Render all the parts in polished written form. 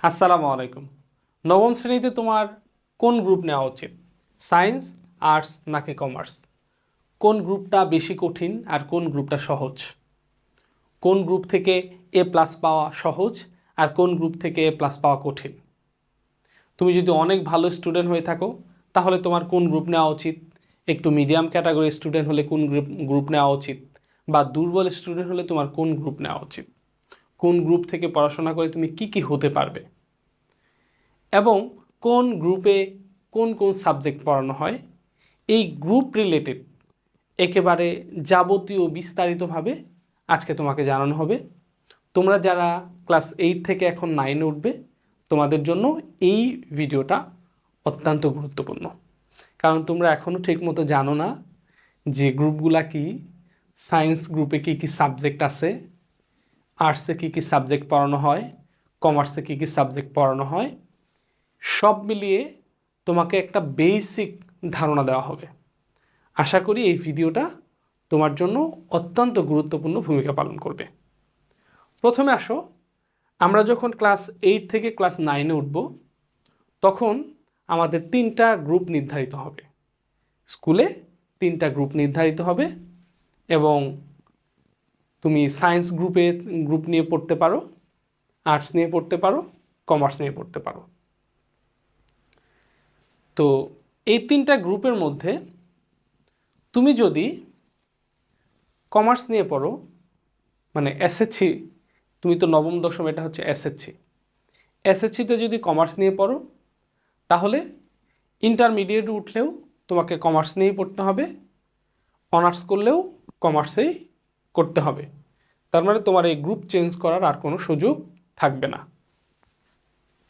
আসসালামু আলাইকুম। নবম শ্রেণীতে তোমার কোন গ্রুপ নেওয়া উচিত? সায়েন্স, আর্টস নাকি কমার্স? কোন গ্রুপটা বেশি কঠিন আর কোন গ্রুপটা সহজ? কোন গ্রুপ থেকে A+ পাওয়া সহজ আর কোন গ্রুপ থেকে A+ পাওয়া কঠিন? তুমি যদি অনেক ভালো স্টুডেন্ট হয়ে থাকো তাহলে তোমার কোন গ্রুপ নেওয়া উচিত? একটু মিডিয়াম ক্যাটাগরির স্টুডেন্ট হলে কোন গ্রুপ নেওয়া উচিত? বা দুর্বল স্টুডেন্ট হলে তোমার কোন গ্রুপ নেওয়া উচিত? কোন গ্রুপ থেকে পড়াশোনা করে তুমি কি হতে পারবে? এবং কোন গ্রুপে কোন কোন সাবজেক্ট পড়ানো হয়, এই গ্রুপ রিলেটেড একেবারে যাবতীয় বিস্তারিতভাবে আজকে তোমাকে জানানো হবে। তোমরা যারা ক্লাস 8 থেকে এখন 9-এ উঠবে তোমাদের জন্য এই ভিডিওটা অত্যন্ত গুরুত্বপূর্ণ, কারণ তোমরা এখনও ঠিকমতো জানো না যে গ্রুপগুলা কি, সায়েন্স গ্রুপে কী কী সাবজেক্ট আছে, আর্টসে কী কী সাবজেক্ট পড়ানো হয়, কমার্সে কী কী সাবজেক্ট পড়ানো হয়। সব মিলিয়ে তোমাকে একটা বেসিক ধারণা দেওয়া হবে। আশা করি এই ভিডিওটা তোমার জন্য অত্যন্ত গুরুত্বপূর্ণ ভূমিকা পালন করবে। প্রথমে আসো, আমরা যখন ক্লাস 8 থেকে ক্লাস 9-এ উঠব তখন আমাদের 3টা গ্রুপ নির্ধারিত হবে। স্কুলে 3টা গ্রুপ নির্ধারিত হবে এবং তুমি সায়েন্স গ্রুপ নিয়ে পড়তে পারো, আর্টস নিয়ে পড়তে পারো, কমার্স নিয়ে পড়তে পারো। তো এই 3টা গ্রুপের মধ্যে তুমি যদি কমার্স নিয়ে পড়ো, মানে এসএসসি, তুমি তো নবম দশম, এটা হচ্ছে এসএসসিতে যদি কমার্স নিয়ে পড়ো তাহলে ইন্টারমিডিয়েট উঠলেও তোমাকে কমার্স নিয়েই পড়তে হবে, অনার্স করলেও কমার্সেই করতে হবে। তার মানে তোমার এই গ্রুপ চেঞ্জ করার আর কোনো সুযোগ থাকবে না।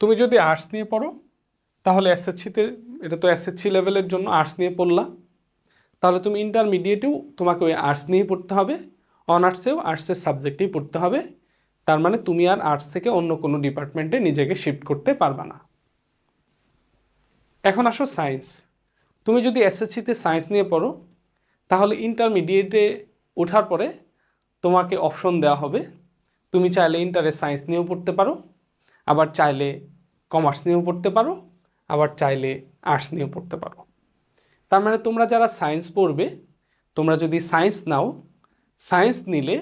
তুমি যদি আর্টস নিয়ে পড়ো তাহলে এসএসসিতে, এটা তো এসএসসি লেভেলের জন্য আর্টস নিয়ে পড়লা, তাহলে তুমি ইন্টারমিডিয়েটেও তোমাকে ওই আর্টস নিয়েই পড়তে হবে, অনার্সেও আর্টসের সাবজেক্টেই পড়তে হবে। তার মানে তুমি আর আর্টস থেকে অন্য কোনো ডিপার্টমেন্টে নিজেকে শিফট করতে পারবা না। এখন আসো সায়েন্স। তুমি যদি এসএসসিতে সায়েন্স নিয়ে পড়ো তাহলে ইন্টারমিডিয়েটে ওঠার পরে তোমাকে অপশন দেওয়া হবে, তুমি চাইলে ইন্টারে সায়েন্স নিয়েও পড়তে পারো, আবার চাইলে কমার্স নিয়েও পড়তে পারো, আবার চাইলে আর্টস নিয়েও পড়তে পারো। তার মানে তোমরা যারা সায়েন্স পড়বে, তোমরা যদি সায়েন্স নাও, সায়েন্স নিলে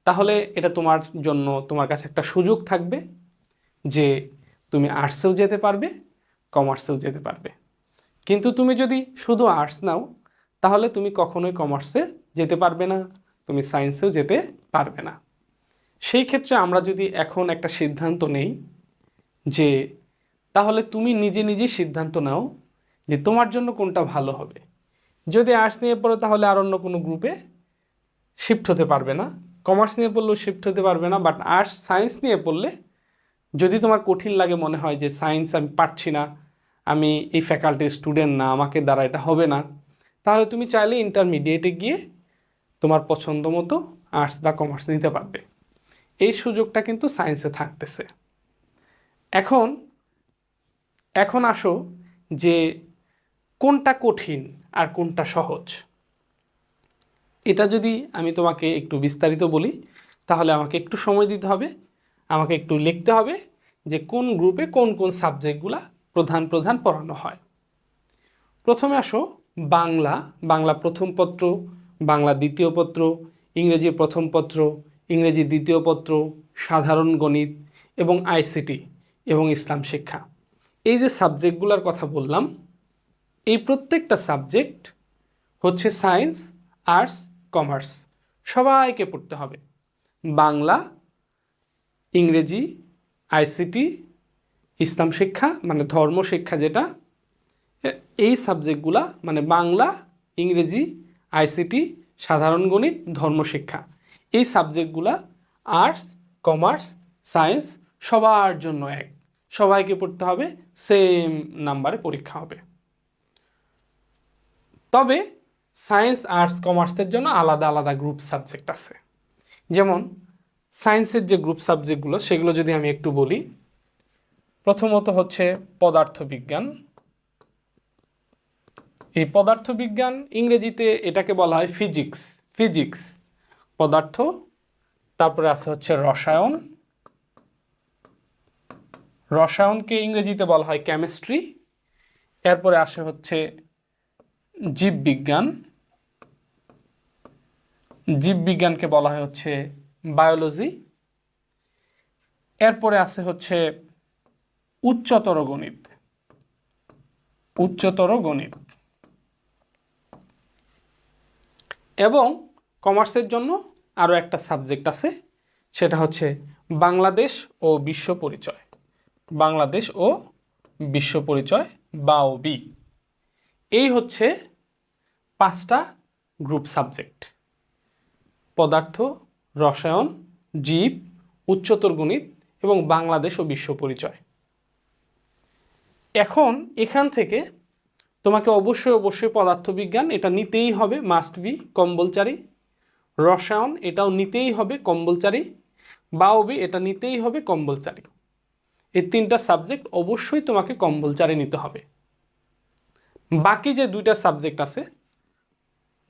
তাহলে এটা তোমার জন্য, তোমার কাছে একটা সুযোগ থাকবে যে তুমি আর্টসেও যেতে পারবে, কমার্সেও যেতে পারবে। কিন্তু তুমি যদি শুধু আর্টস নাও তাহলে তুমি কখনোই কমার্সে যেতে পারবে না, তুমি সায়েন্সেও যেতে পারবে না। সেই ক্ষেত্রে আমরা যদি এখন একটা সিদ্ধান্ত নেই যে তাহলে তুমি নিজে নিজে সিদ্ধান্ত নাও যে তোমার জন্য কোনটা ভালো হবে। যদি আর্টস নিয়ে পড়ো তাহলে আর অন্য কোনো গ্রুপে শিফট হতে পারবে না, কমার্স নিয়ে পড়লেও শিফট হতে পারবে না, বাট আর্টস সায়েন্স নিয়ে পড়লে যদি তোমার কঠিন লাগে, মনে হয় যে সায়েন্স আমি পারছি না, আমি এই ফ্যাকাল্টির স্টুডেন্ট না, আমাকে দ্বারা এটা হবে না, তাহলে তুমি চাইলে ইন্টারমিডিয়েটে গিয়ে তোমার পছন্দ মতো আর্টস বা কমার্স নিতে পারবে। এই সুযোগটা কিন্তু সায়েন্সে থাকতেছে। এখন এখন আসো যে কোনটা কঠিন আর কোনটা সহজ, এটা যদি আমি তোমাকে একটু বিস্তারিত বলি তাহলে আমাকে একটু সময় দিতে হবে, আমাকে একটু লিখতে হবে যে কোন গ্রুপে কোন কোন সাবজেক্টগুলা প্রধান প্রধান পড়ানো হয়। প্রথমে আসো বাংলা, বাংলা প্রথম পত্র, বাংলা দ্বিতীয় পত্র, ইংরেজি প্রথম পত্র, ইংরেজি দ্বিতীয় পত্র, সাধারণ গণিত এবং আইসিটি এবং ইসলাম শিক্ষা। এই যে সাবজেক্টগুলোর কথা বললাম, এই প্রত্যেকটা সাবজেক্ট হচ্ছে সায়েন্স, আর্টস, কমার্স সবাইকে পড়তে হবে। বাংলা, ইংরেজি, আইসিটি, ইসলাম শিক্ষা মানে ধর্ম শিক্ষা যেটা, এই সাবজেক্টগুলা মানে বাংলা, ইংরেজি, আইসিটি, সাধারণ গণিত, ধর্মশিক্ষা, এই সাবজেক্টগুলা আর্টস, কমার্স, সায়েন্স সবার জন্য এক, সবাইকে পড়তে হবে, সেম নাম্বারে পরীক্ষা হবে। তবে সায়েন্স, আর্টস, কমার্সের জন্য আলাদা আলাদা গ্রুপ সাবজেক্ট আছে। যেমন সায়েন্সের যে গ্রুপ সাবজেক্টগুলো সেগুলো যদি আমি একটু বলি, প্রথমত হচ্ছে পদার্থবিজ্ঞান। এই পদার্থবিজ্ঞান ইংরেজিতে এটাকে বলা হয় ফিজিক্স পদার্থ। তারপরে আছে হচ্ছে রসায়ন, রসায়নকে ইংরেজিতে বলা হয় কেমিস্ট্রি। এরপরে আসে হচ্ছে জীববিজ্ঞান, জীববিজ্ঞানকে বলা হয় হচ্ছে বায়োলজি। এরপরে আছে হচ্ছে উচ্চতর গণিত, উচ্চতর গণিত। এবং কমার্সের জন্য আরও একটা সাবজেক্ট আছে, সেটা হচ্ছে বাংলাদেশ ও বিশ্ব পরিচয়, বাংলাদেশ ও বিশ্ব পরিচয় বাওবি। এই হচ্ছে 5টা গ্রুপ সাবজেক্ট: পদার্থ, রসায়ন, জীব, উচ্চতর গণিত এবং বাংলাদেশ ও বিশ্ব পরিচয়। এখন এখান থেকে তোমাকে অবশ্যই পদার্থবিজ্ঞান এটা নিতেই হবে, মাস্ট বি, কম্পালসারি। রসায়ন এটাও নিতেই হবে, কম্পালসারি। বাওবি এটা নিতেই হবে, কম্পালসারি। এই 3টা সাবজেক্ট অবশ্যই তোমাকে কম্পালসারি নিতে হবে। বাকি যে 2টা সাবজেক্ট আছে,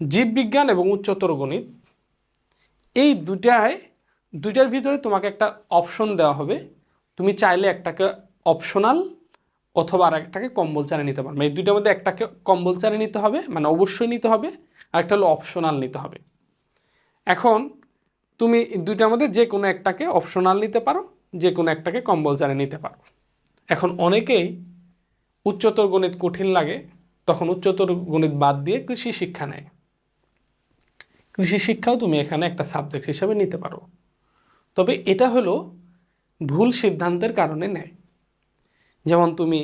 জীববিজ্ঞান এবং উচ্চতর গণিত, এই দুইটার ভিতরে তোমাকে একটা অপশন দেওয়া হবে। তুমি চাইলে একটাকে অপশনাল অথবা আর একটাকে কম্পালসারি নিতে পারবে। এই দুইটার মধ্যে একটাকে কম্পালসারি নিতে হবে, মানে অবশ্যই নিতে হবে, আর একটা হলো অপশনাল নিতে হবে। এখন তুমি দুইটার মধ্যে যে কোনো একটাকে অপশনাল নিতে পারো, যে কোনো একটাকে কম্পালসারি নিতে পারো। এখন অনেকেই উচ্চতর গণিত কঠিন লাগে, তখন উচ্চতর গণিত বাদ দিয়ে কৃষি শিক্ষা নেয়। কৃষি শিক্ষাও তুমি এখানে একটা সাবজেক্ট হিসাবে নিতে পারো, তবে এটা হলো ভুল সিদ্ধান্তের কারণে নেয়। যেমন তুমি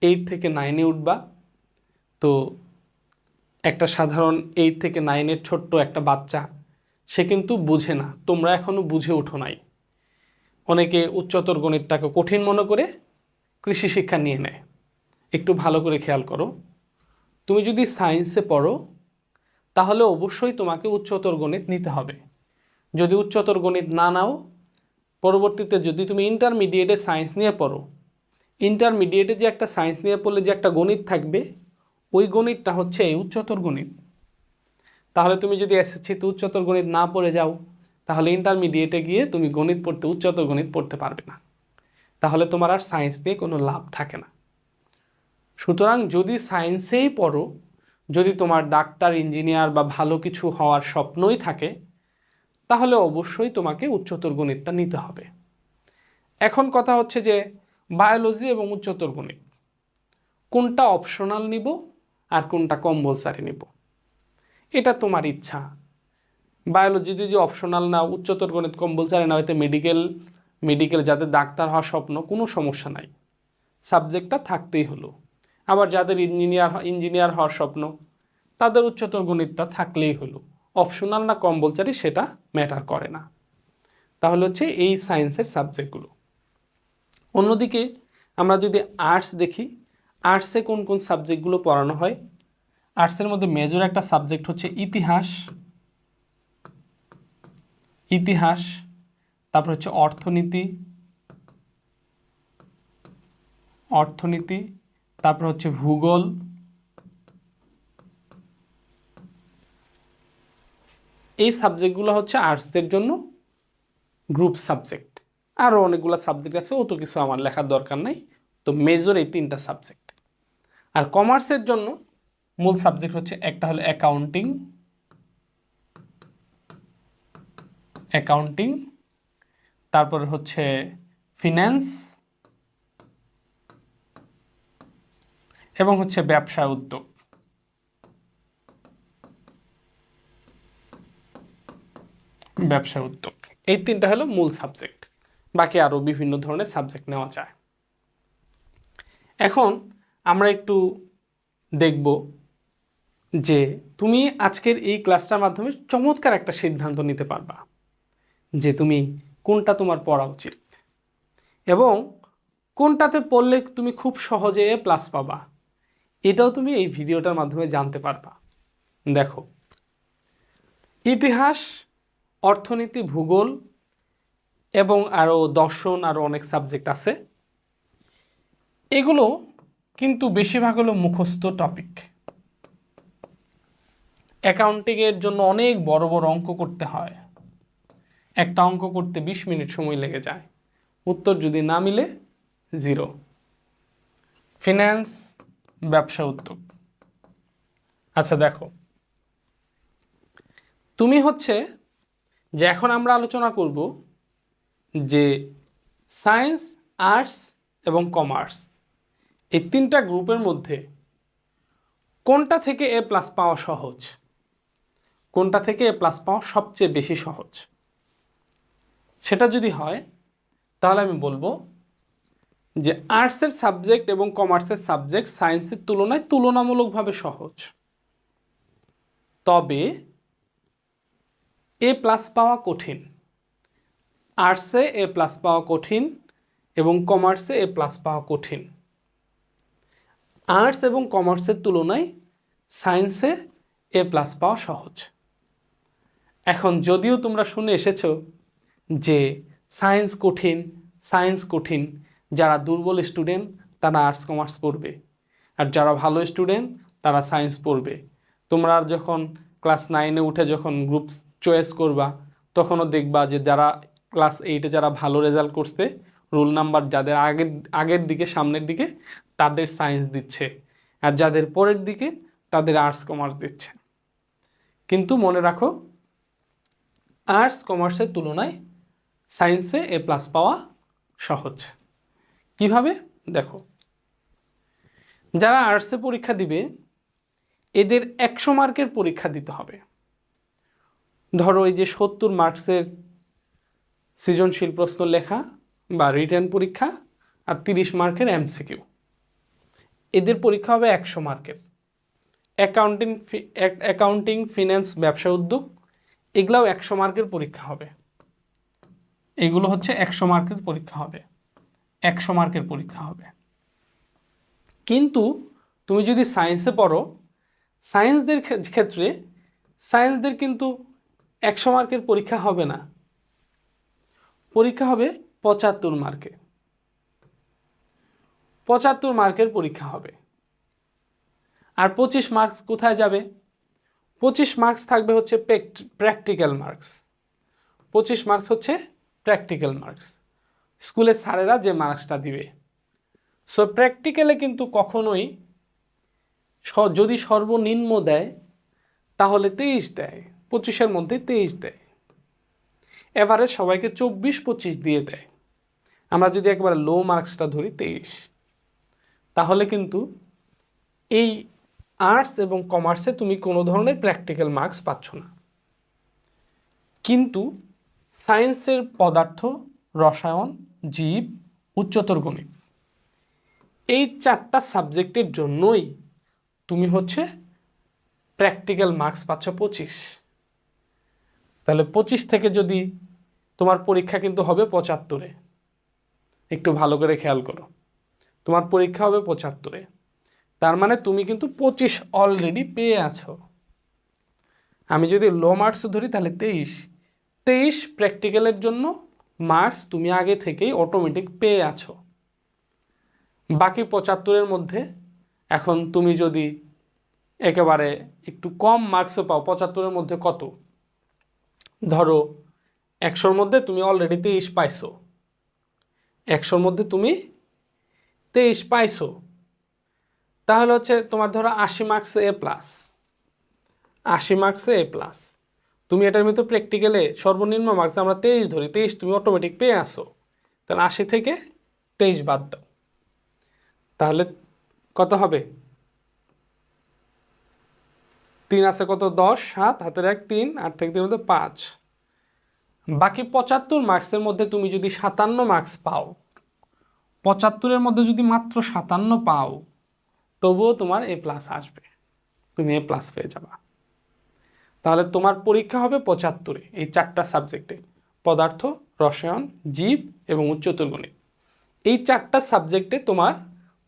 8 থেকে 9-এ উঠবা, তো একটা সাধারণ 8 থেকে 9-এর ছোট্ট একটা বাচ্চা, সে কিন্তু বুঝে না, তোমরা এখনও বুঝে ওঠো নাই। অনেকে উচ্চতর গণিতটাকে কঠিন মনে করে কৃষি শিক্ষা নিয়ে নেয়। একটু ভালো করে খেয়াল করো, তুমি যদি সায়েন্সে পড়ো তাহলে অবশ্যই তোমাকে উচ্চতর গণিত নিতে হবে। যদি উচ্চতর গণিত না নাও, পরবর্তীতে যদি তুমি ইন্টারমিডিয়েটে সায়েন্স নিয়ে পড়ো, ইন্টারমিডিয়েটে যে একটা সায়েন্স নিয়ে পড়লে যে একটা গণিত থাকবে, ওই গণিতটা হচ্ছে এই উচ্চতর গণিত। তাহলে তুমি যদি এসএসসিতে উচ্চতর গণিত না পড়ে যাও, তাহলে ইন্টারমিডিয়েটে গিয়ে তুমি গণিত পড়তে, উচ্চতর গণিত পড়তে পারবে না। তাহলে তোমার আর সায়েন্স নিয়ে কোনো লাভ থাকে না। সুতরাং যদি সায়েন্সেই পড়ো, যদি তোমার ডাক্তার, ইঞ্জিনিয়ার বা ভালো কিছু হওয়ার স্বপ্নই থাকে, তাহলে অবশ্যই তোমাকে উচ্চতর গণিতটা নিতে হবে। এখন কথা হচ্ছে যে বায়োলজি এবং উচ্চতর গণিত কোনটা অপশনাল নিব আর কোনটা কম্পালসারি নিব, এটা তোমার ইচ্ছা। বায়োলজি যদি অপশনাল নাও, উচ্চতর গণিত কম্পালসারি না, হয়তো মেডিকেল যাদের ডাক্তার হওয়ার স্বপ্ন, কোনো সমস্যা নাই, সাবজেক্টটা থাকতেই হলো। আবার যাদের ইঞ্জিনিয়ার হওয়ার স্বপ্ন, তাদের উচ্চতর গণিতটা থাকলেই হলো। অপশনাল না কম্পালসারি সেটা ম্যাটার করে না। তাহলে হচ্ছে এই সায়েন্সের সাবজেক্টগুলো। অন্যদিকে আমরা যদি আর্টস দেখি, আর্টসে কোন কোন সাবজেক্টগুলো পড়ানো হয়। আর্টসের মধ্যে মেজর একটা সাবজেক্ট হচ্ছে ইতিহাস, ইতিহাস, তারপর হচ্ছে অর্থনীতি, অর্থনীতি, তারপর হচ্ছে ভূগোল, এই সাবজেক্টগুলো হচ্ছে আর্টসদের জন্য গ্রুপ সাবজেক্ট। আরও অনেকগুলো সাবজেক্ট আছে, অত কিছু আমার লেখার দরকার নাই। তো মেজর এই 3টা সাবজেক্ট। আর কমার্সের জন্য মূল সাবজেক্ট হচ্ছে একটা হলো অ্যাকাউন্টিং, অ্যাকাউন্টিং, তারপরে হচ্ছে ফিন্যান্স এবং হচ্ছে ব্যবসা উদ্যোগ। ব্যবসা উদ্যোগ, এই 3টা হলো মূল সাবজেক্ট। বাকি আরও বিভিন্ন ধরনের সাবজেক্ট নেওয়া যায়। এখন আমরা একটু দেখব যে তুমি আজকের এই ক্লাসটার মাধ্যমে চমৎকার একটা সিদ্ধান্ত নিতে পারবা যে তুমি কোনটা তোমার পড়া উচিত এবং কোনটাতে পড়লে তুমি খুব সহজে A+ পাবা, এটাও তুমি এই ভিডিওটার মাধ্যমে জানতে পারবা। দেখো, ইতিহাস, অর্থনীতি, ভূগোল এবং আরও দর্শন, আরও অনেক সাবজেক্ট আছে। এগুলো কিন্তু বেশিরভাগ হলো মুখস্থ টপিক। অ্যাকাউন্টিংয়ের জন্য অনেক বড় বড় অঙ্ক করতে হয়, একটা অঙ্ক করতে 20 মিনিট সময় লেগে যায়। উত্তর যদি না মিলে 0। ফিন্যান্স ব্যবসা উদ্যোগ। আচ্ছা দেখো, তুমি হচ্ছে যে এখন আমরা আলোচনা করব যে সায়েন্স, আর্টস এবং কমার্স এই তিনটা গ্রুপের মধ্যে কোনটা থেকে এ প্লাস পাওয়া সহজ, কোনটা থেকে এ প্লাস পাওয়া সবচেয়ে বেশি সহজ। সেটা যদি হয় তাহলে আমি বলবো যে আর্টসের সাবজেক্ট এবং কমার্সের সাবজেক্ট সায়েন্সের তুলনায় তুলনামূলকভাবে সহজ, তবে এ প্লাস পাওয়া কঠিন। আর্টসে এ প্লাস পাওয়া কঠিন এবং কমার্সে এ প্লাস পাওয়া কঠিন। আর্টস এবং কমার্সের তুলনায় সায়েন্সে এ প্লাস পাওয়া সহজ। এখন যদিও তোমরা শুনে এসেছো যে সায়েন্স কঠিন, সায়েন্স কঠিন, যারা দুর্বল স্টুডেন্ট তারা আর্টস কমার্স পড়বে, আর যারা ভালো স্টুডেন্ট তারা সায়েন্স পড়বে। তোমরা যখন ক্লাস 9-এ উঠে যখন গ্রুপ চয়েস করবা তখনও দেখবা যে যারা ক্লাস 8-এ যারা ভালো রেজাল্ট করছে, রোল নাম্বার যাদের আগের দিকে সামনের দিকে তাদের সায়েন্স দিচ্ছে, আর যাদের পরের দিকে তাদের আর্টস কমার্স দিচ্ছে। কিন্তু মনে রাখো, আর্টস কমার্সের তুলনায় সায়েন্সে এ প্লাস পাওয়া সহজ। কিভাবে দেখো, যারা আর্টসে পরীক্ষা দিবে এদের 100 মার্কের পরীক্ষা দিতে হবে। ধরো এই যে 70 মার্কসের সৃজনশীল প্রশ্ন লেখা বা রিটেন পরীক্ষা আর 30 মার্কের এমসিকিউ, এদের পরীক্ষা হবে 100 মার্কের। অ্যাকাউন্টিং, ফিন্যান্স, ব্যবসা উদ্যোগ এগুলাও 100 মার্কের পরীক্ষা হবে। এগুলো হচ্ছে 100 মার্কের পরীক্ষা হবে, 100 মার্কের পরীক্ষা হবে। কিন্তু তুমি যদি সায়েন্সে পড়ো, সায়েন্সদের ক্ষেত্রে সায়েন্সদের কিন্তু 100 মার্কের পরীক্ষা হবে না, পরীক্ষা হবে 75 মার্কে, 75 মার্কের পরীক্ষা হবে। আর 25 মার্কস কোথায় যাবে? 25 মার্কস থাকবে হচ্ছে প্র্যাকটিক্যাল মার্কস। 25 মার্কস হচ্ছে প্র্যাকটিক্যাল মার্কস, স্কুলের স্যারেরা যে মার্কসটা দিবে। সো প্র্যাকটিক্যালে কিন্তু কখনোই যদি সর্বনিম্ন দেয় তাহলে 23 দেয়, 25-এর মধ্যে 23 দেয়। এভারেজ সবাইকে 24-25 দিয়ে দেয়। আমরা যদি একবার লো মার্কসটা ধরি 23, তাহলে কিন্তু এই আর্টস এবং কমার্সে তুমি কোনো ধরনের প্র্যাকটিক্যাল মার্কস পাচ্ছ না। কিন্তু সায়েন্সের পদার্থ, রসায়ন, জীব, উচ্চতর গণিত এই 4টা সাবজেক্টের জন্যই তুমি হচ্ছে প্র্যাকটিক্যাল মার্কস পাচ্ছ 25। তাহলে 25 থেকে যদি তোমার পরীক্ষা কিন্তু হবে 75-এ, একটু ভালো করে খেয়াল করো, তোমার পরীক্ষা হবে 75-এ, তার মানে তুমি কিন্তু 25 অলরেডি পেয়ে আছো। আমি যদি লো মার্কস ধরি তাহলে 23 প্র্যাকটিক্যালের জন্য মার্কস তুমি আগে থেকেই অটোমেটিক পেয়ে আছো। বাকি 75-এর মধ্যে এখন তুমি যদি একেবারে একটু কম মার্কসও পাও, 75-এর মধ্যে কত, ধরো 100-র মধ্যে তুমি অলরেডি 23 পাইছো, 100-র মধ্যে তুমি 23 পাইছো, তাহলে হচ্ছে তোমার ধরো 80 মার্কসে এ প্লাস, 80 মার্কসে এ প্লাস। তুমি এটার মধ্যে প্র্যাকটিক্যালে সর্বনিম্ন মার্কস আমরা 23 ধরি, 23 তুমি অটোমেটিক পেয়ে আসো, তাহলে 80 থেকে 23 বাদ দাও, তাহলে কত হবে? 3 আছে কত, 10, 7, হাতের 1 3, 8 থেকে 3 মধ্যে 5। বাকি 75 মার্কসের মধ্যে তুমি যদি 57 মার্কস পাও, 75-এর মধ্যে যদি মাত্র 57 পাও, তবুও তোমার এ প্লাস আসবে, তুমি এ প্লাস পেয়ে যাবা। তাহলে তোমার পরীক্ষা হবে 75-এ এই 4টা সাবজেক্টে, পদার্থ, রসায়ন, জীব এবং উচ্চতর গণিত। এই 4টা সাবজেক্টে তোমার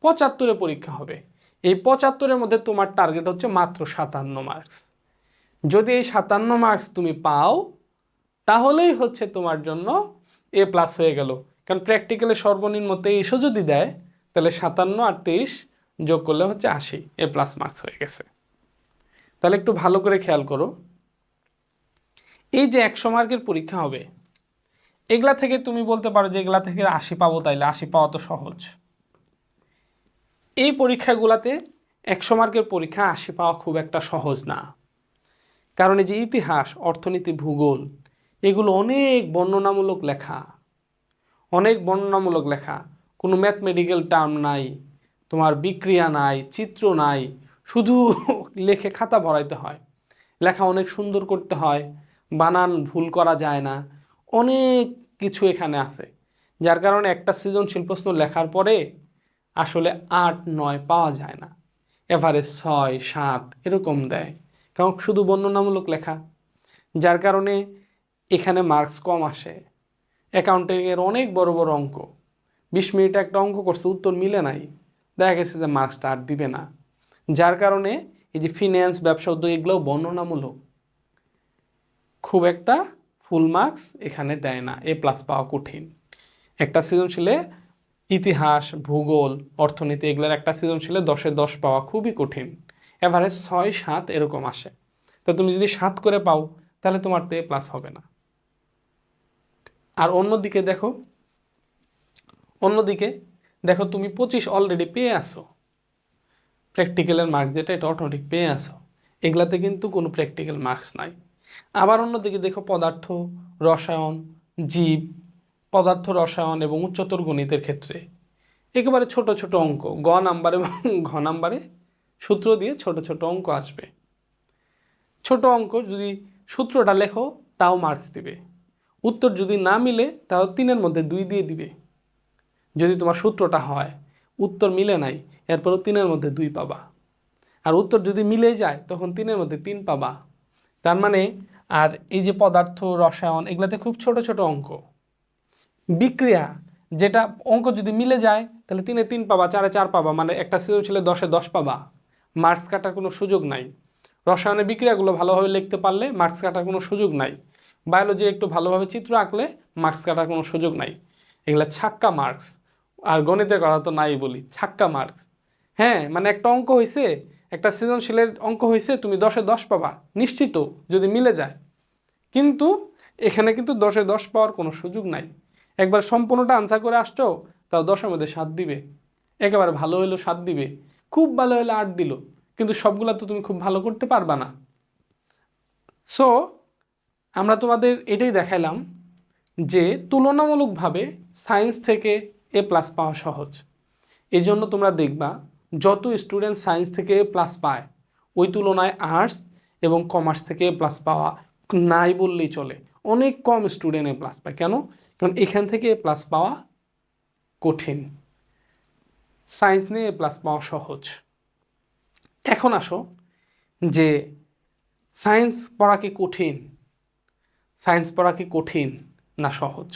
75-এ পরীক্ষা হবে। এই 75-এর মধ্যে তোমার টার্গেট হচ্ছে মাত্র 57 মার্কস। যদি এই 57 মার্কস তুমি পাও তাহলেই হচ্ছে তোমার জন্য এ প্লাস হয়ে গেল। কারণ প্র্যাকটিক্যালে সর্বনিম্ন 23ও যদি দেয় তাহলে 57 আর 23 যোগ করলে হচ্ছে 80, এ প্লাস মার্কস হয়ে গেছে। তাহলে একটু ভালো করে খেয়াল করো, এই যে 100 মার্কের পরীক্ষা হবে, এগুলা থেকে তুমি বলতে পারো যে এগুলা থেকে 80 পাবো, তাইলে 80 পাওয়া তো সহজ। এই পরীক্ষাগুলোতে 100 মার্কের পরীক্ষা 80 পাওয়া খুব একটা সহজ না, কারণ এই যে ইতিহাস, অর্থনীতি, ভূগোল এগুলো অনেক বর্ণনামূলক লেখা, অনেক বর্ণনামূলক লেখা, কোনো ম্যাথমেটিক্যাল টার্ম নাই, তোমার বিক্রিয়া নাই, চিত্র নাই, শুধু লেখে খাতা ভরাইতে হয়, লেখা অনেক সুন্দর করতে হয়, বানান ভুল করা যায় না, অনেক কিছু এখানে আছে, যার কারণে একটা সৃজনশীল প্রশ্ন লেখার পরে আসলে 8-9 পাওয়া যায় না, এভারেজ 6-7 এরকম দেয়, কারণ শুধু বর্ণনামূলক লেখা, যার কারণে এখানে মার্কস কম আসে। অ্যাকাউন্টিংয়ের অনেক বড় বড় অঙ্ক, 20 মিনিটে একটা অঙ্ক করছে, উত্তর মিলে নাই, দেখা গেছে যে মার্কসটা আর দিবে না, যার কারণে এই যে ফিন্যান্স, ব্যবসা, উদ্যোগ এগুলোও বর্ণনামূলক, খুব একটা ফুল মার্কস এখানে দেয় না, A+ পাওয়া কঠিন। একটা সৃজনশীলে ইতিহাস, ভূগোল, অর্থনীতি এগুলোর একটা সৃজনশীলে 10-এ 10 পাওয়া খুবই কঠিন, এভারেজ 6-7 এরকম আসে। তো তুমি যদি 7 করে পাও তাহলে তোমার তো A+ হবে না। আর অন্যদিকে দেখো তুমি 25 অলরেডি পেয়ে আসো, প্র্যাকটিক্যালের মার্কস যেটা এটা অটোমেটিক পেয়ে আসো, এগুলাতে কিন্তু কোনো প্র্যাকটিক্যাল মার্কস নাই। আবার অন্যদিকে দেখো পদার্থ, রসায়ন, জীব, পদার্থ, রসায়ন এবং উচ্চতর গণিতের ক্ষেত্রে একেবারে ছোট ছোট অঙ্ক, গ নাম্বার এবং ঘ নাম্বারে সূত্র দিয়ে ছোট ছোট অঙ্ক আসবে। ছোট অঙ্ক যদি সূত্রটা লেখো তাও মার্কস দিবে, উত্তর যদি না মিলে তাও 3-এর মধ্যে 2 দিয়ে দিবে। যদি তোমার সূত্রটা হয়, উত্তর মিলে নাই, এরপরও 3-এর মধ্যে 2 পাবা, আর উত্তর যদি মিলে যায় তখন 3-এর মধ্যে 3 পাবা। তার মানে আর এই যে পদার্থ, রসায়ন এগুলাতে খুব ছোট ছোট অঙ্ক, বিক্রিয়া যেটা অঙ্ক যদি মিলে যায় তাহলে 3-এ 3 পাবা, 4-এ 4 পাবা, মানে একটা সৃজনশীলে 10-এ 10 পাবা, মার্কস কাটার কোনো সুযোগ নাই। রসায়নের বিক্রিয়াগুলো ভালোভাবে লিখতে পারলে মার্কস কাটার কোনো সুযোগ নাই, বায়োলজির একটু ভালোভাবে চিত্র আঁকলে মার্কস কাটার কোনো সুযোগ নাই, এগুলা ছাক্কা মার্কস। আর গণিতের কথা তো নাই বলি, ছাক্কা মার্কস। হ্যাঁ, মানে একটা অঙ্ক হয়েছে, একটা সৃজনশীলের অঙ্ক হয়েছে, তুমি 10-এ 10 পাবা নিশ্চিত যদি মিলে যায়, কিন্তু এখানে কিন্তু 10-এ 10 পাওয়ার কোনো সুযোগ নাই। একবার সম্পূর্ণটা আনসার করে আসছো তাও 10-এর মধ্যে 7 দিবে, একেবারে ভালো হইলো 7 দিবে, খুব ভালো হলে 8 দিল, কিন্তু সবগুলা তো তুমি খুব ভালো করতে পারবা না। সো আমরা তোমাদের এটাই দেখাইলাম যে তুলনামূলকভাবে সায়েন্স থেকে A+ পাওয়া সহজ। এই জন্য তোমরা দেখবা যত স্টুডেন্ট সায়েন্স থেকে A+ পায় ওই তুলনায় আর্টস এবং কমার্স থেকে A+ পাওয়া নাই বললেই চলে, অনেক কম স্টুডেন্ট A+ পায়। কেন? কারণ এখান থেকে A+ পাওয়া কঠিন, সায়েন্স নিয়ে A+ পাওয়া সহজ। এখন আসো যে সায়েন্স পড়া কি কঠিন, সায়েন্স পড়া কি কঠিন না সহজ,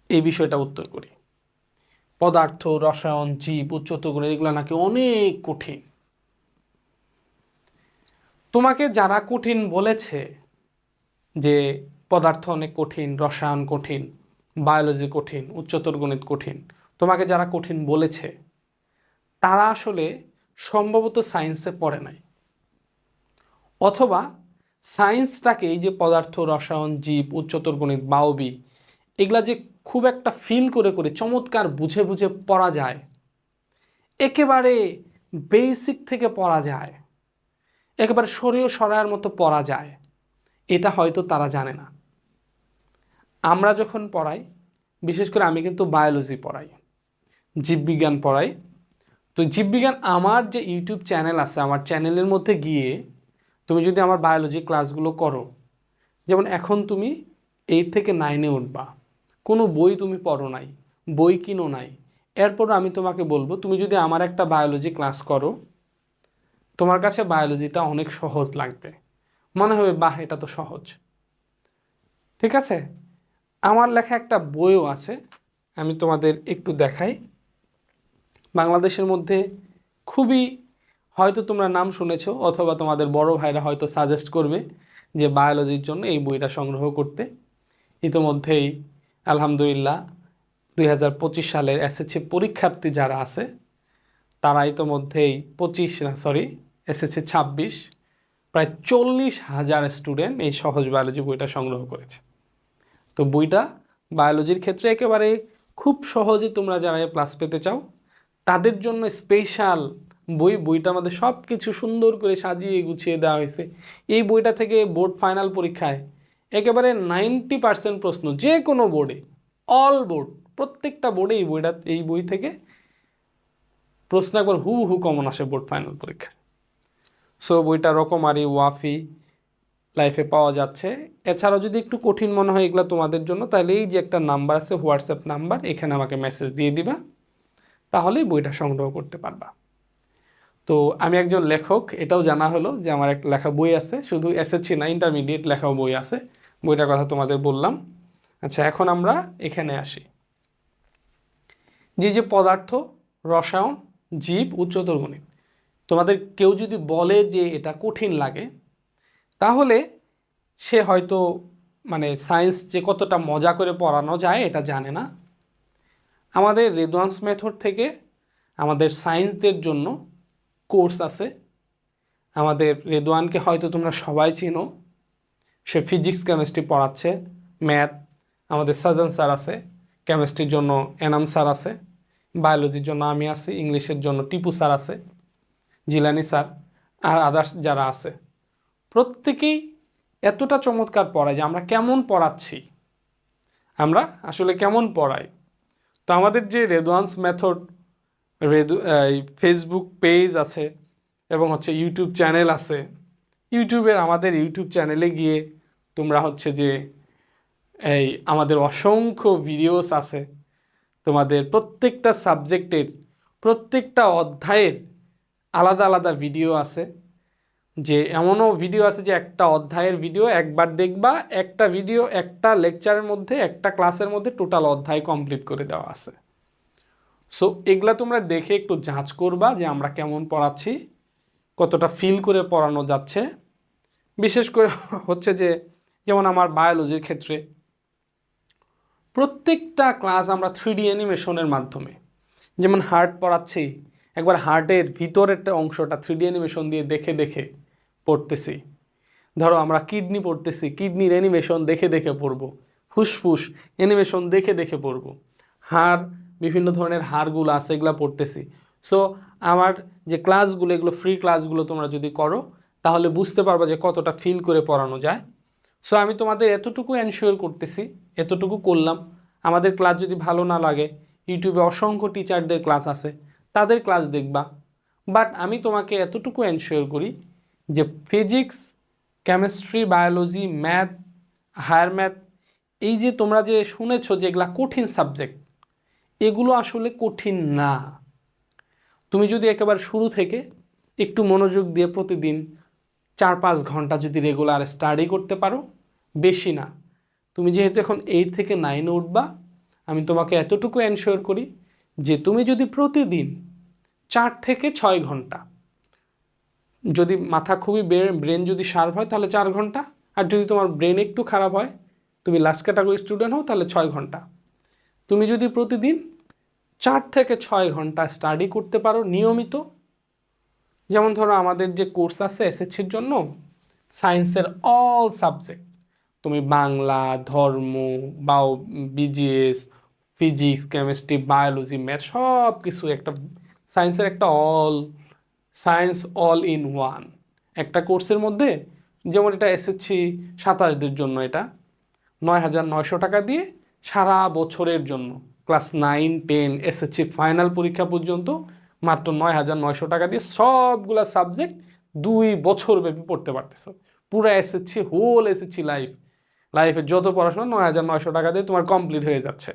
এই বিষয়টা উত্তর করি। পদার্থ, রসায়ন, জীব, উচ্চতর গণিত এগুলো নাকি অনেক কঠিন। তোমাকে যারা কঠিন বলেছে যে পদার্থ অনেক কঠিন, রসায়ন কঠিন, বায়োলজি কঠিন, উচ্চতর গণিত কঠিন, তোমাকে যারা কঠিন বলেছে তারা আসলে সম্ভবত সায়েন্সে পড়ে নাই, অথবা সায়েন্সটাকে এই যে পদার্থ, রসায়ন, জীব, উচ্চতর গণিত, বায়বি এগুলা যে খুব একটা ফিল করে করে চমৎকার বুঝে বুঝে পড়া যায়, একেবারে বেসিক থেকে পড়া যায়, একেবারে সরিয়ে সরায়ের মতো পড়া যায়, এটা হয়তো তারা জানে না। আমরা যখন পড়াই, বিশেষ করে আমি কিন্তু বায়োলজি পড়াই, জীববিজ্ঞান পড়াই, তো জীববিজ্ঞান আমার যে ইউটিউব চ্যানেল আছে, আমার চ্যানেলের মধ্যে গিয়ে তুমি যদি আমার বায়োলজি ক্লাসগুলো করো, যেমন এখন তুমি 8 থেকে 9-এ উঠবা, কোনো বই তুমি পড়ো নাই, বই কিনো নাই, এরপর আমি তোমাকে বলবো তুমি যদি আমার একটা বায়োলজি ক্লাস করো, তোমার কাছে বায়োলজিটা অনেক সহজ লাগবে, মনে হবে বাহ এটা তো সহজ। ঠিক আছে, আমার লেখা একটা বইও আছে, আমি তোমাদের একটু দেখাই। বাংলাদেশের মধ্যে খুবই, হয়তো তোমরা নাম শুনেছো অথবা তোমাদের বড় ভাইরা হয়তো সাজেস্ট করবে যে বায়োলজির জন্য এই বইটা সংগ্রহ করতে। ইতোমধ্যেই আলহামদুলিল্লাহ 2025 সালের এসএসসি পরীক্ষার্থী যারা আছে তারা ইতোমধ্যেই এসএসসি 26 প্রায় 40,000 স্টুডেন্ট এই সহজ বায়োলজি বইটা সংগ্রহ করেছে। তো বইটা বায়োলজির ক্ষেত্রে একেবারে খুব সহজে তোমরা যারা এ প্লাস পেতে চাও তাদের জন্য স্পেশাল বইটা আমাদের সব কিছু সুন্দর করে সাজিয়ে গুছিয়ে দেওয়া হয়েছে। এই বইটা থেকে বোর্ড ফাইনাল পরীক্ষায় একেবারে 90% প্রশ্ন যে কোনো বোর্ডে, অল বোর্ড, প্রত্যেকটা বোর্ডে এই বই থেকে প্রশ্ন একবার হু কমন আসে বোর্ড ফাইনাল পরীক্ষায়। সো বইটা রকমারি ওয়াফি লাইফে পাওয়া যাচ্ছে। এছাড়াও যদি একটু কঠিন মনে হয় এগুলো তোমাদের জন্য, তাহলে এই যে একটা নাম্বার আছে হোয়াটসঅ্যাপ নাম্বার, এখানে আমাকে মেসেজ দিয়ে দিবা, তাহলেই বইটা সংগ্রহ করতে পারবা। তো আমি একজন লেখক, এটাও জানা হলো যে আমার একটা লেখা বই আছে, শুধু এসএসসি না ইন্টারমিডিয়েট লেখাও বই আছে, বইটার কথা তোমাদের বললাম। আচ্ছা, এখন আমরা এখানে আসি। যে পদার্থ, রসায়ন, জীব, উচ্চতর গণিত, তোমাদের কেউ যদি বলে যে এটা কঠিন লাগে, তাহলে সে হয়তো মানে সায়েন্স যে কতটা মজা করে পড়ানো যায় এটা জানে না। আমাদের রেদওয়ান্স মেথড থেকে আমাদের সায়েন্সদের জন্য কোর্স আছে। আমাদের রেদওয়ানকে হয়তো তোমরা সবাই চিনো, সে ফিজিক্স কেমিস্ট্রি পড়াচ্ছে, ম্যাথ আমাদের সাজান স্যার আছে, কেমিস্ট্রির জন্য এনাম স্যার আছে, বায়োলজির জন্য আমি আছি, ইংলিশের জন্য টিপু স্যার আছে, জিলানি স্যার, আর আদার্স যারা আছে প্রত্যেকেই এতটা চমৎকার পড়ায় যে আমরা কেমন পড়াচ্ছি, আমরা আসলে কেমন পড়াই। তো আমাদের যে রেদওয়ান্স মেথড ফেসবুক পেজ আছে এবং হচ্ছে ইউটিউব চ্যানেল আছে, আমাদের ইউটিউব চ্যানেলে গিয়ে তোমরা হচ্ছে যে আমাদের অসংখ্য ভিডিওস আছে, তোমাদের প্রত্যেকটা সাবজেক্টের প্রত্যেকটা অধ্যায়ের আলাদা আলাদা ভিডিও আছে। যে এমনও ভিডিও আছে যে একটা অধ্যায়ের ভিডিও একবার দেখবা, একটা ভিডিও একটা লেকচারের মধ্যে, একটা ক্লাসের মধ্যে টোটাল অধ্যায় কমপ্লিট করে দেওয়া আছে। সো এগুলা তোমরা দেখে একটু যাচ করবা যে আমরা কেমন পড়াচ্ছি, কতটা ফিল করে পড়ানো যাচ্ছে। বিশেষ করে হচ্ছে যে যেমন আমার বায়োলজির ক্ষেত্রে প্রত্যেকটা ক্লাস আমরা 3D অ্যানিমেশনের মাধ্যমে, যেমন হার্ট পড়াচ্ছি, একবার হার্টের ভিতরের অংশটা 3D অ্যানিমেশন দিয়ে দেখে দেখে পড়তেছি। ধরো আমরা কিডনি পড়তেছি, কিডনির অ্যানিমেশন দেখে দেখে পড়বো, ফুসফুস অ্যানিমেশন দেখে দেখে পড়বো, হাড়, বিভিন্ন ধরনের হাড়গুলো আছে এগুলো পড়তেছি। সো আমার যে ক্লাসগুলো, এগুলো ফ্রি ক্লাসগুলো তোমরা যদি করো তাহলে বুঝতে পারবা যে কতটা ফিল করে পড়ানো যায়। সো আমি তোমাদের এতটুকু এনশিওর করতেছি, এতটুকু করলাম। আমাদের ক্লাস যদি ভালো না লাগে, ইউটিউবে অসংখ্য টিচারদের ক্লাস আছে, তাদের ক্লাস দেখবা। বাট আমি তোমাকে এতটুকু এনশিওর করি যে physics, chemistry, biology, math, higher math, এই যে তোমরা যে শুনেছো যে এগুলা কঠিন সাবজেক্ট, এগুলো আসলে কঠিন না। তুমি যদি একেবারে শুরু থেকে একটু মনোযোগ দিয়ে প্রতিদিন 4-5 ঘন্টা যদি রেগুলার স্টাডি করতে পারো, বেশি না, তুমি যেহেতু এখন 8 থেকে 9-এ উঠবা, আমি তোমাকে এতটুকু এনশিওর করি যে তুমি যদি প্রতিদিন 4 থেকে 6 ঘন্টা, যদি মাথা খুবই ব্রেন যদি শার্প হয় তাহলে 4 ঘন্টা, আর যদি তোমার ব্রেন একটু খারাপ হয়, তুমি লাস্ট ক্যাটাগরি স্টুডেন্ট হও, তাহলে 6 ঘন্টা। তুমি যদি প্রতিদিন 4 থেকে 6 ঘন্টা স্টাডি করতে পারো নিয়মিত, যেমন ধরো আমাদের যে কোর্স আছে এসএসসির জন্য সায়েন্সের অল সাবজেক্ট, তুমি বাংলা, ধর্ম, BGS, physics, chemistry, biology, math, সব কিছু একটা সায়েন্সের একটা সায়েন্স অল ইন ওয়ান একটা কোর্সের মধ্যে। যেমন এটা এসএসসি 27দের জন্য এটা 9,900 টাকা দিয়ে সারা বছরের জন্য, ক্লাস 9, 10, এসএসসি ফাইনাল পরীক্ষা পর্যন্ত মাত্র 9,900 টাকা দিয়ে সবগুলা সাবজেক্ট 2 বছর ব্যাপী পড়তে পারতেছো। পুরো এসএসসি, হোল এসএসসি লাইফের যত পড়াশোনা 9,900 টাকা দিয়ে তোমার কমপ্লিট হয়ে যাচ্ছে।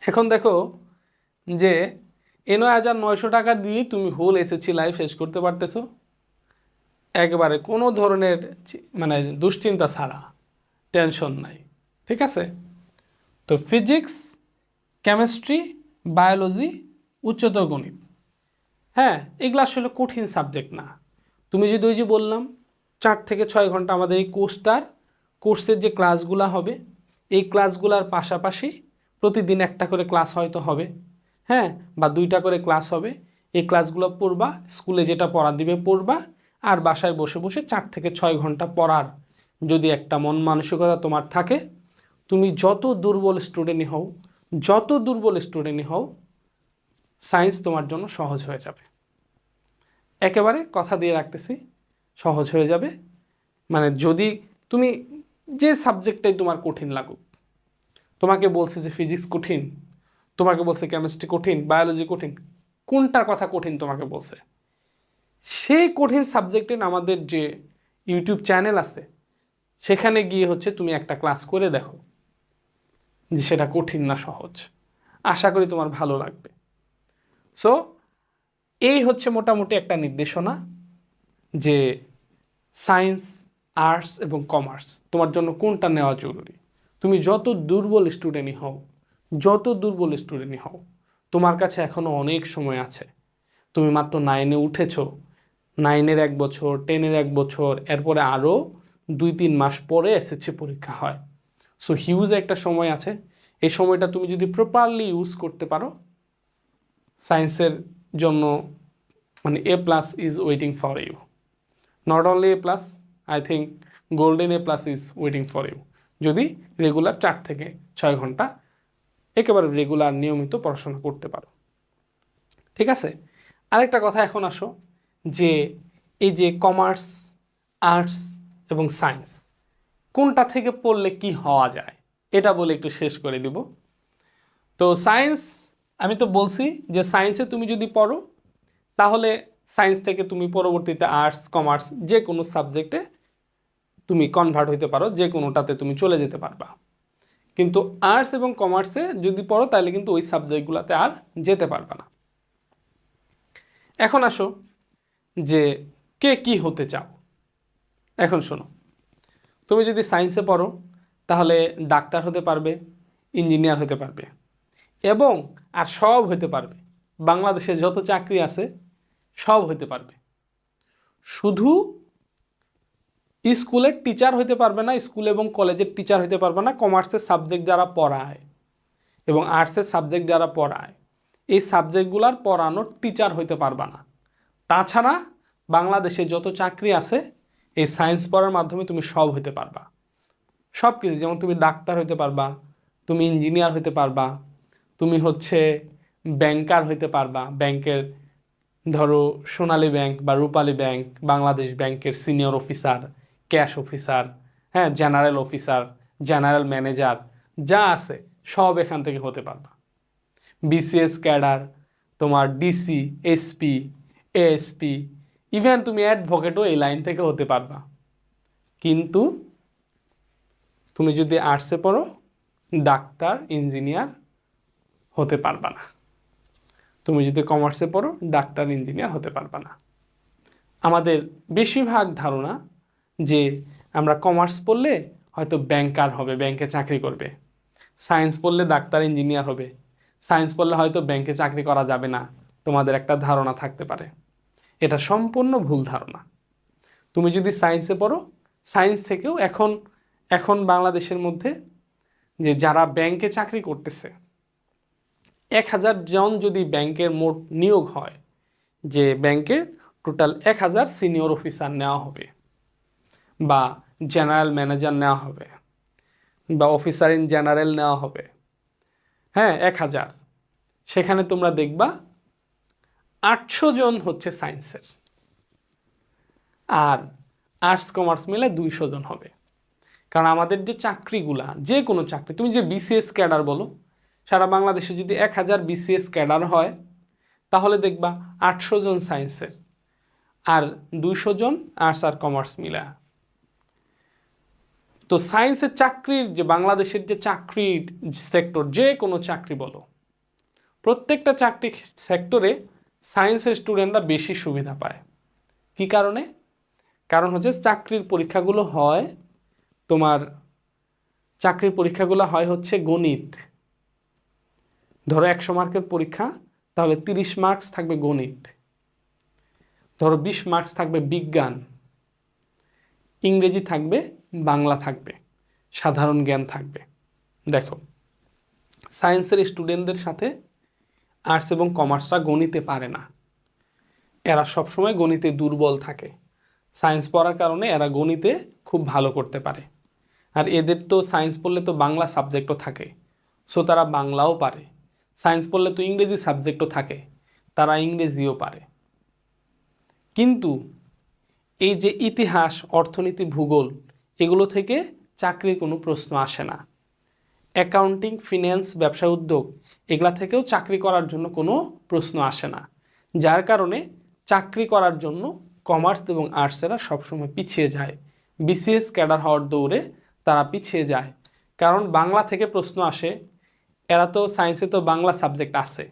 এখন দেখো যে এই 9,900 টাকা দিয়ে তুমি হোল এসএসসি লাইফ শেষ করতে পারতেছো একেবারে কোনো ধরনের মানে দুশ্চিন্তা ছাড়া, টেনশন নাই, ঠিক আছে? তো ফিজিক্স, কেমিস্ট্রি, বায়োলজি, উচ্চতর গণিত, হ্যাঁ, এগুলো আসলে কঠিন সাবজেক্ট না। তুমি যদি ওই যে বললাম 4 থেকে 6 ঘন্টা আমাদের এই কোর্সের যে ক্লাসগুলো হবে, এই ক্লাসগুলোর পাশাপাশি প্রতিদিন একটা করে ক্লাস হয়তো হবে, হ্যাঁ, বা 2টা করে ক্লাস হবে। এই ক্লাসগুলো পড়বা, স্কুলে যেটা পড়া দিবে পড়বা, আর বাসায় বসে বসে 4 থেকে 6 ঘন্টা পড়ার যদি একটা মন মানসিকতা তোমার থাকে, তুমি যত দুর্বল স্টুডেন্টই হও সায়েন্স তোমার জন্য সহজ হয়ে যাবে। একেবারে কথা দিয়ে রাখতেছি, সহজ হয়ে যাবে। মানে যদি তুমি যে সাবজেক্টটাই তোমার কঠিন লাগুক, তোমাকে বলছে যে ফিজিক্স কঠিন, তোমাকে বলছে কেমিস্ট্রি কঠিন, বায়োলজি কঠিন, কোনটার কথা কঠিন তোমাকে বলছে, সেই কঠিন সাবজেক্টে আমাদের যে ইউটিউব চ্যানেল আছে সেখানে গিয়ে তুমি একটা ক্লাস করে দেখো যে সেটা কঠিন না সহজ। আশা করি তোমার ভালো লাগবে। সো এই মোটামুটি একটা নির্দেশনা যে সায়েন্স, আর্টস এবং কমার্স তোমার জন্য কোনটা নেওয়া জরুরি। তুমি যত দুর্বল স্টুডেন্টই হও তোমার কাছে এখনও অনেক সময় আছে। তুমি মাত্র 9-এ উঠেছো, 9-এর 1 বছর, 10-এর 1 বছর, এরপরে আরও 2-3 মাস পরে এসএসসি পরীক্ষা হয়। সো হিউজ একটা সময় আছে। এই সময়টা তুমি যদি প্রপারলি ইউজ করতে পারো, সায়েন্সের জন্য মানে A+ is waiting for you. Not only A+, I think golden A+ is waiting for you, যদি রেগুলার 4 থেকে 6 ঘন্টা একেবারে রেগুলার নিয়মিত পড়াশোনা করতে পারো। ঠিক আছে, আরেকটা কথা এখন আসো যে এই যে কমার্স, আর্টস এবং সায়েন্স কোনটা থেকে পড়লে কি হওয়া যায় এটা বলে একটু শেষ করে দিব। তো সায়েন্স, আমি তো বলছি যে সায়েন্সে তুমি যদি পড়ো তাহলে সায়েন্স থেকে তুমি পরবর্তীতে আর্টস, কমার্স যে কোনো সাবজেক্টে তুমি কনভার্ট হইতে পারো, যে কোনোটাতে তুমি চলে যেতে পারবা। কিন্তু আর্টস এবং কমার্সে যদি পড়ো তাহলে কিন্তু ওই সাবজেক্টগুলোতে আর যেতে পারবা না। এখন আসো যে কে কি হতে চাও। এখন শোনো, তুমি যদি সায়েন্সে পড়ো তাহলে ডাক্তার হতে পারবে, ইঞ্জিনিয়ার হতে পারবে এবং আর সব হতে পারবে। বাংলাদেশে যত চাকরি আছে সব হতে পারবে। শুধু স্কুলের টিচার হতে পারবে না, স্কুল এবং কলেজের টিচার হতে পারবে না। কমার্সের সাবজেক্ট যারা পড়ায় এবং আর্টসের সাবজেক্ট যারা পড়ায় এই সাবজেক্টগুলোর পড়ানোর টিচার হতে পারবা না। তাছাড়া বাংলাদেশে যত চাকরি আছে এই সায়েন্স পড়ার মাধ্যমে তুমি সব হতে পারবা, সব কিছু। যেমন তুমি ডাক্তার হতে পারবা, তুমি ইঞ্জিনিয়ার হতে পারবা, তুমি ব্যাংকার হতে পারবা। ব্যাংকের ধরো সোনালী ব্যাংক বা রূপালী ব্যাংক, বাংলাদেশ ব্যাংকের সিনিয়র অফিসার, ক্যাশ অফিসার, হ্যাঁ, জেনারেল অফিসার, জেনারেল ম্যানেজার যা আছে সব এখান থেকে হতে পারবা। বিসিএস ক্যাডার, তোমার ডিসি, এসপি, এএসপি, ইভেন তুমি অ্যাডভোকেটও এই লাইন থেকে হতে পারবা। কিন্তু তুমি যদি আর্টসে পড়ো ডাক্তার, ইঞ্জিনিয়ার হতে পারবা না। তুমি যদি কমার্সে পড়ো ডাক্তার, ইঞ্জিনিয়ার হতে পারবা না। আমাদের বেশিরভাগ ধারণা যে আমরা কমার্স পড়লে হয়তো ব্যাংকার হবে, ব্যাংকে চাকরি করবে। সায়েন্স পড়লে ডাক্তার, ইঞ্জিনিয়ার হবে। সায়েন্স পড়লে হয়তো ব্যাংকে চাকরি করা যাবে না, তোমাদের একটা ধারণা থাকতে পারে। এটা সম্পূর্ণ ভুল ধারণা। তুমি যদি সায়েন্সে পড়ো, সায়েন্স থেকেও এখন বাংলাদেশের মধ্যে যে যারা ব্যাংকে চাকরি করতেছে 1000 জন যদি ব্যাংকের মোট নিয়োগ হয়, যে ব্যাংকে টোটাল 1000 সিনিয়র অফিসার নেওয়া হবে বা জেনারেল ম্যানেজার নেওয়া হবে বা অফিসার ইন জেনারেল নেওয়া হবে, হ্যাঁ 1000, সেখানে তোমরা দেখবা 800 জন হচ্ছে সায়েন্সের আর আর্টস কমার্স মিলে 200 জন হবে। কারণ আমাদের যে চাকরিগুলা, যে কোনো চাকরি, তুমি যে বিসিএস ক্যাডার বলো, সারা বাংলাদেশে যদি 1000 বিসিএস ক্যাডার হয় তাহলে দেখবা 800 জন সায়েন্সের আর 200 জন আর্টস আর কমার্স মিলা। তো সায়েন্সের চাকরির যে বাংলাদেশের যে চাকরির সেক্টর, যে কোনো চাকরি বলো, প্রত্যেকটা চাকরি সেক্টরে সায়েন্সের স্টুডেন্টরা বেশি সুবিধা পায়। কি কারণে? কারণ চাকরির পরীক্ষাগুলো হয় গণিত। ধরো 100 মার্কের পরীক্ষা, তাহলে 30 মার্কস থাকবে গণিত, ধরো 20 মার্কস থাকবে বিজ্ঞান, ইংরেজি থাকবে, বাংলা থাকবে, সাধারণ জ্ঞান থাকবে। দেখো, সায়েন্সের স্টুডেন্টদের সাথে আর্টস এবং কমার্সরা গণিতে পারে না, এরা সবসময় গণিতে দুর্বল থাকে। সায়েন্স পড়ার কারণে এরা গণিতে খুব ভালো করতে পারে। আর এদের তো সায়েন্স পড়লে তো বাংলা সাবজেক্টও থাকে, সো তারা বাংলাও পারে। সায়েন্স পড়লে তো ইংরেজি সাবজেক্টও থাকে, তারা ইংরেজিও পারে। কিন্তু এই যে ইতিহাস, অর্থনীতি, ভূগোল, এগুলো থেকে চাকরির কোনো প্রশ্ন আসে না। অ্যাকাউন্টিং, ফিন্যান্স, ব্যবসা, উদ্যোগ, এগুলা থেকেও চাকরি করার জন্য কোনো প্রশ্ন আসে না। যার কারণে চাকরি করার জন্য কমার্স এবং আর্টসেরা সবসময় পিছিয়ে যায়। বিসিএস ক্যাডার হওয়ার দৌড়ে তারা পিছিয়ে যায়, কারণ বাংলা থেকে প্রশ্ন আসে। এরা তো সায়েন্সে তো বাংলা সাবজেক্ট আছে,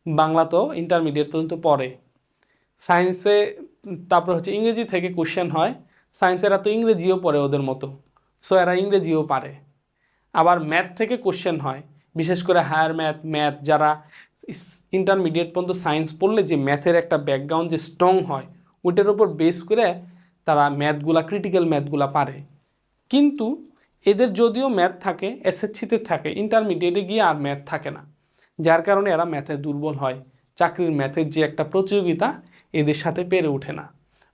বাংলা তো ইন্টারমিডিয়েট পর্যন্ত পড়ে। সায়েন্সে তারপর হচ্ছে ইংরেজি থেকে কোশ্চেন হয়, সায়েন্সে এরা তো ইংরেজিও পড়ে ওদের মতো, সো এরা ইংরেজিও পারে। আবার ম্যাথ থেকে কোশ্চেন হয়, বিশেষ করে হায়ার ম্যাথ যারা ইন্টারমিডিয়েট পর্যন্ত সায়েন্স পড়লে যে ম্যাথের একটা ব্যাকগ্রাউন্ড যে স্ট্রং হয়, ওইটার উপর বেস করে তারা ম্যাথগুলা, ক্রিটিক্যাল ম্যাথগুলা পারে। কিন্তু এদের যদিও ম্যাথ থাকে, এসএসসিতে থাকে, ইন্টারমিডিয়েটে গিয়ে আর ম্যাথ থাকে না, যার কারণে এরা ম্যাথে দুর্বল হয়। চাকরির ম্যাথের যে একটা প্রতিযোগিতা, এদের সাথে পেরে ওঠে না।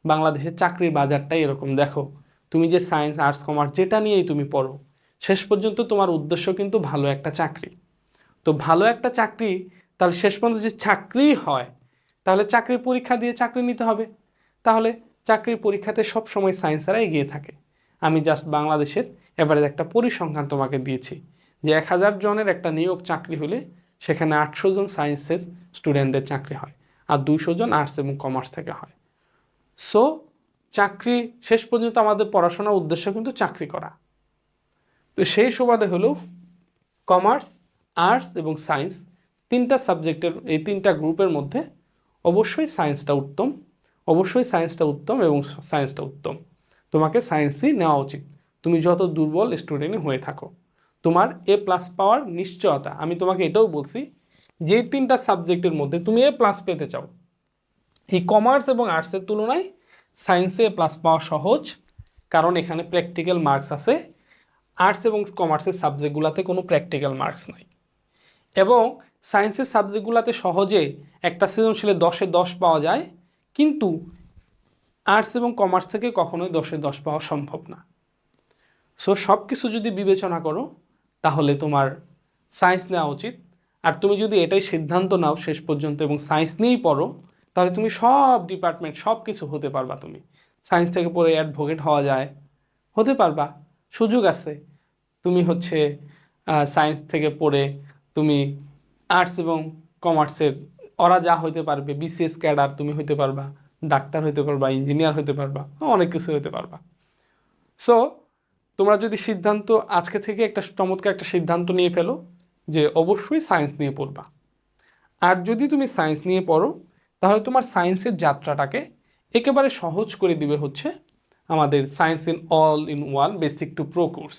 বাংলাদেশের চাকরির বাজারটাই এরকম। দেখো, তুমি যে সায়েন্স, আর্টস, কমার্স যেটা নিয়েই তুমি পড়ো, শেষ পর্যন্ত তোমার উদ্দেশ্য কিন্তু ভালো একটা চাকরি। তো ভালো একটা চাকরি, তাহলে শেষ পর্যন্ত যে চাকরি হয়, তাহলে চাকরির পরীক্ষা দিয়ে চাকরি নিতে হবে। তাহলে চাকরির পরীক্ষাতে সব সময় সায়েন্সেরা এগিয়ে থাকে। আমি জাস্ট বাংলাদেশের এভারেজ একটা পরিসংখ্যান তোমাকে দিয়েছি, যে 1000 জনের একটা নিয়োগ চাকরি হলে সেখানে 800 জন সায়েন্সের স্টুডেন্টদের চাকরি হয়, আর 200 জন আর্টস এবং কমার্স থেকে হয়। সো চাকরি শেষ পর্যন্ত আমাদের পড়াশোনার উদ্দেশ্য কিন্তু চাকরি করা। তো সেই সুবাদে হলো কমার্স, আর্টস এবং সায়েন্স, তিনটা সাবজেক্টের, এই তিনটা গ্রুপের মধ্যে অবশ্যই সায়েন্সটা উত্তম, অবশ্যই সায়েন্সটা উত্তম এবং সায়েন্সটা উত্তম। তোমাকে সায়েন্সই নেওয়া উচিত, তুমি যত দুর্বল স্টুডেন্ট হয়ে থাকো। তোমার এ প্লাস পাওয়ার নিশ্চয়তা, আমি তোমাকে এটাও বলছি, যে তিনটা সাবজেক্টের মধ্যে তুমি এ প্লাস পেতে চাও, এই কমার্স এবং আর্টসের তুলনায় সায়েন্সে এ প্লাস পাওয়া সহজ, কারণ এখানে প্র্যাকটিক্যাল মার্কস আছে। আর্টস এবং কমার্সের সাবজেক্টগুলোতে কোনো প্র্যাকটিক্যাল মার্কস নাই, এবং সায়েন্সের সাবজেক্টগুলোতে সহজে একটা সৃজনশীলে 10-এ 10 পাওয়া যায়, কিন্তু আর্টস এবং কমার্স থেকে কখনোই 10-এ 10 পাওয়া সম্ভব না। সো সব কিছু যদি বিবেচনা করো, তাহলে তোমার সায়েন্স নেওয়া উচিত। আর তুমি যদি এটাই সিদ্ধান্ত নাও শেষ পর্যন্ত এবং সায়েন্স নিয়েই পড়ো, তাহলে তুমি সব ডিপার্টমেন্ট, সব কিছু হতে পারবা। তুমি সায়েন্স থেকে পড়ে অ্যাডভোকেট হওয়া যায়, হতে পারবা, সুযোগ আছে। তুমি হচ্ছে সায়েন্স থেকে পড়ে তুমি আর্টস এবং কমার্সের ওরা যা হইতে পারবে, বিসিএস ক্যাডার তুমি হইতে পারবা, ডাক্তার হইতে পারবা, ইঞ্জিনিয়ার হইতে পারবা, অনেক কিছু হইতে পারবা। সো তোমরা যদি সিদ্ধান্ত আজকে থেকে একটা চমৎকার একটা সিদ্ধান্ত নিয়ে ফেলো যে অবশ্যই সায়েন্স নিয়ে পড়বা, আর যদি তুমি সায়েন্স নিয়ে পড়ো, তাহলে তোমার সায়েন্সের যাত্রাটাকে একেবারে সহজ করে দিবে হচ্ছে আমাদের science in all in one basic to pro course,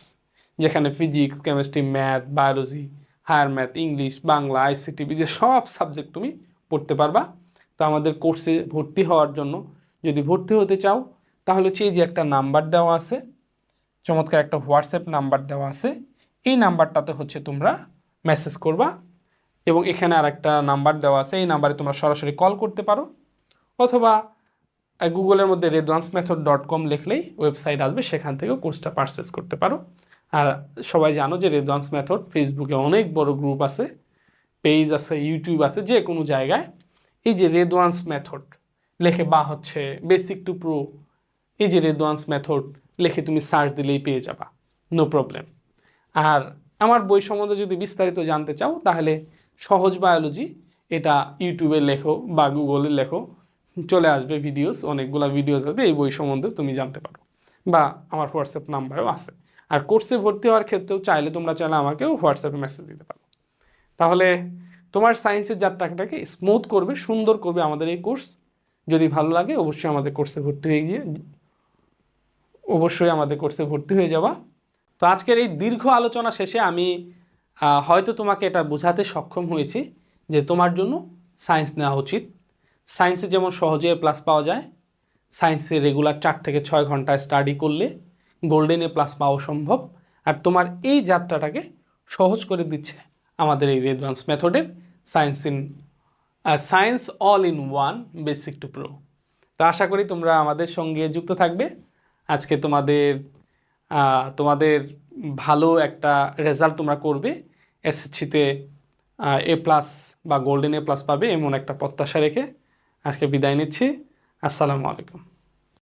যেখানে physics, chemistry, math, biology, higher math, English, Bangla, ICT, যে সব সাবজেক্ট তুমি পড়তে পারবা। তো আমাদের কোর্সে ভর্তি হওয়ার জন্য, যদি ভর্তি হতে চাও, তাহলে হচ্ছে এই যে একটা নাম্বার দেওয়া আছে, চমৎকার একটা হোয়াটসঅ্যাপ নাম্বার দেওয়া আছে, এই নাম্বারটাতে হচ্ছে তোমরা মেসেজ করবা, এবং এখানে আর একটা নাম্বার দেওয়া আছে, এই নাম্বারে তোমরা সরাসরি কল করতে পারো, অথবা গুগলের মধ্যে redvancemethod.com লিখলেই ওয়েবসাইট আসবে, সেখান থেকেও কোর্সটা পারচেস করতে পারো। আর সবাই জানো যে রেদওয়ান্স মেথড ফেসবুকে অনেক বড় গ্রুপ আছে, পেজ আছে, ইউটিউব আছে, যে কোনো জায়গায় এই যে রেদওয়ান্স মেথড লেখে, বা হচ্ছে বেসিক টু প্রো, এই যে রেদওয়ান্স মেথড লিখে তুমি সার্চ দিলেই পেয়ে যাবা, নো প্রবলেম। আর আমার বই সম্বন্ধে যদি বিস্তারিত জানতে চাও, তাহলে সহজ বায়োলজি এটা ইউটিউবে লেখো বা গুগলে লেখো, চলে আসবে ভিডিওস, অনেকগুলো ভিডিওস আসবে, এই বই সম্বন্ধে তুমি জানতে পারো, বা আমার হোয়াটসঅ্যাপ নাম্বারও আছে। আর কোর্সে ভর্তি হওয়ার ক্ষেত্রেও তোমরা চাইলে আমাকেও হোয়াটসঅ্যাপে মেসেজ দিতে পারো। তাহলে তোমার সায়েন্সের যাত্রাটাকে স্মুথ করবে, সুন্দর করবে আমাদের এই কোর্স। যদি ভালো লাগে অবশ্যই আমাদের কোর্সে ভর্তি হয়ে গিয়ে যাবা। তো আজকের এই দীর্ঘ আলোচনা শেষে আমি হয়তো তোমাকে এটা বোঝাতে সক্ষম হয়েছি যে তোমার জন্য সায়েন্স নেওয়া উচিত। সায়েন্সে যেমন সহজে প্লাস পাওয়া যায়, সায়েন্সে রেগুলার 4 থেকে 6 ঘন্টা স্টাডি করলে গোল্ডেন এ প্লাস পাওয়া সম্ভব। আর তোমার এই যাত্রাটাকে সহজ করে দিচ্ছে আমাদের এই রেদওয়ান্স মেথডের science all in one basic to pro. তো আশা করি তোমরা আমাদের সঙ্গে যুক্ত থাকবে। আজকে তোমাদের তোমাদের ভালো একটা রেজাল্ট তোমরা করবে, এসএসসিতে A+ বা গোল্ডেন A+ পাবে এমন একটা প্রত্যাশা রেখে আজকে বিদায় নিচ্ছি। আসসালামু আলাইকুম।